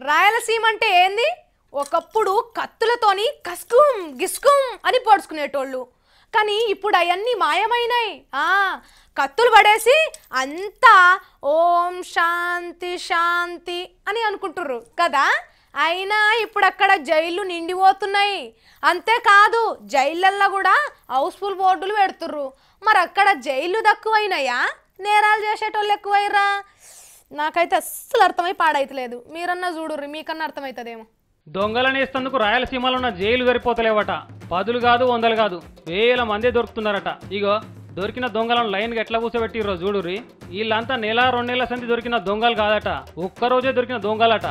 రాయలసీమ అంటే ఏంది? ఒకప్పుడు కత్తులతోని కస్కుం గిస్కుం అని పొడుచుకునేటోళ్ళు. కానీ ఇప్పుడు అవన్నీ మాయమైనాయి. కత్తులు పడేసి అంతా ఓం శాంతి శాంతి అని అనుకుంటుర్రు కదా. అయినా ఇప్పుడు అక్కడ జైళ్ళు నిండిపోతున్నాయి. అంతేకాదు జైళ్ళల్లో కూడా హౌస్ఫుల్ బోర్డులు పెడుతుర్రు. మరి అక్కడ జైళ్ళు తక్కువైనాయా, నేరాలు చేసేటోళ్ళు ఎక్కువైరా? నాకైతే అస్సలు అర్థమై పాడైతలేదు. మీరన్నా చూడుర్రి, మీకన్నా అర్థమవుతుందేమో. దొంగలనేస్తందుకు రాయలసీమలో ఉన్న జైలు సరిపోతలేవట. 10లు కాదు 100లు కాదు, వేల మందే దొరుకుతున్నారట. ఇగో దొరికిన దొంగలను లైన్గా ఎట్లా కూర్చోబెట్టిర్రో చూడుర్రి. వీళ్ళంతా నెల 2 నెలల సంది దొరికిన దొంగలు కాదట, ఒక్కరోజే దొరికిన దొంగలట.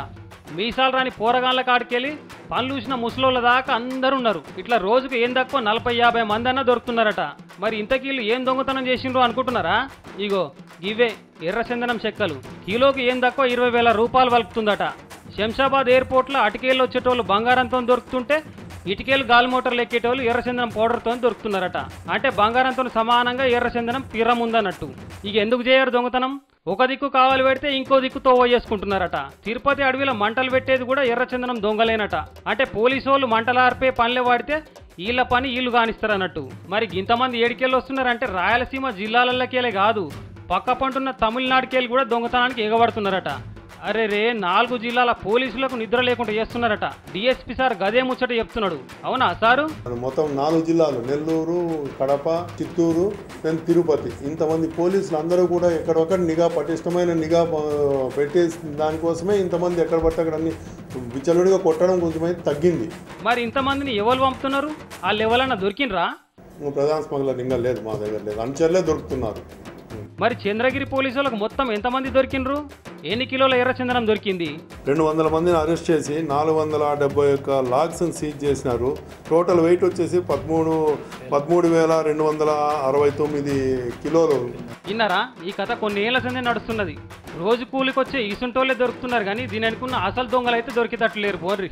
మీసాలు రాని పోరగాళ్ళ కాడికెళ్ళి పనులు చూసిన ముసలోళ్ళ దాకా అందరు ఉన్నారు. ఇట్లా రోజుకు ఏం తక్కువ 40-50 మంది అన్నా దొరుకుతున్నారట. మరి ఇంతకీళ్ళు ఏం దొంగతనం చేసిండ్రు అనుకుంటున్నారా? ఇగో ఇవే ఎర్రచందనం చెక్కలు. కిలోకి ఏం తక్కువ 20,000 రూపాయలు వలుకుతుందట. శంషాబాద్ ఎయిర్పోర్ట్లో అటికేళ్ళు వచ్చేటోళ్ళు బంగారంతో దొరుకుతుంటే, ఇటుకేలు గాలి మోటార్లు ఎక్కేటోళ్ళు ఎర్రచందనం పౌడర్తో దొరుకుతున్నారట. అంటే బంగారంతో సమానంగా ఎర్రచందనం పిరం ఉందన్నట్టు. ఇక ఎందుకు చేయరు దొంగతనం? ఒక దిక్కు కావాలి పెడితే ఇంకో దిక్కు తోవ చేసుకుంటున్నారట. తిరుపతి అడవిలో మంటలు పెట్టేది కూడా ఎర్రచందనం దొంగలేనట. అంటే పోలీసు వాళ్ళు మంటలు ఆర్పే పనిలే వాడితే వీళ్ళ పని వీళ్ళు కానిస్తారన్నట్టు. మరి ఇంతమంది ఏడికెళ్ళి వస్తున్నారంటే రాయలసీమ జిల్లాలకెళ్ళే కాదు, పక్క పంటున్న తమిళనాడుకెళ్ళి కూడా దొంగతనానికి ఎగబడుతున్నారట. అరే రే, 4 జిల్లాల పోలీసులకు నిద్ర లేకుండా చేస్తున్నారట. డిఎస్పీ సార్ గదే ముచ్చట చెప్తున్నాడు. అవునా సారు? మొత్తం 4 జిల్లాలు, నెల్లూరు, కడప, చిత్తూరు, తిరుపతి, ఇంతమంది పోలీసులు అందరూ కూడా ఎక్కడొక్కడ పటిష్టమైన నిఘా పెట్టేసి దానికోసమే ఇంతమంది ఎక్కడ పడితే అక్కడ అన్ని విచలుడిగా కొట్టడం కొంచెమైతే తగ్గింది. మరి ఇంతమందిని ఎవరు పంపుతున్నారు? వాళ్ళు ఎవరన్నా దొరికినరా? ప్రధాన స్మగ్లర్ ఇంకా లేదు, మా దగ్గర లేదు, అనుచరులే దొరుకుతున్నారు. మరి చంద్రగిరి పోలీసు వాళ్ళకు మొత్తం ఎంతమంది దొరికినరు? ఎన్ని కిలోల ఎర్రచందనం దొరికింది? 200 మందిని అరెస్ట్ చేసి 471 లాగ్స్ సీజ్ చేసినారు. టోటల్ వెయిట్ వచ్చేసి 13,269 కిలోలు. విన్నారా? ఈ కథ కొన్ని ఏళ్ల సందే నడుస్తున్నది. రోజు కూలికొచ్చే ఇసుంటోళ్ళే దొరుకుతున్నారు, కానీ దీని అనుకున్న అసలు దొంగలు అయితే దొరికేటట్లు లేరు. బోర్రి.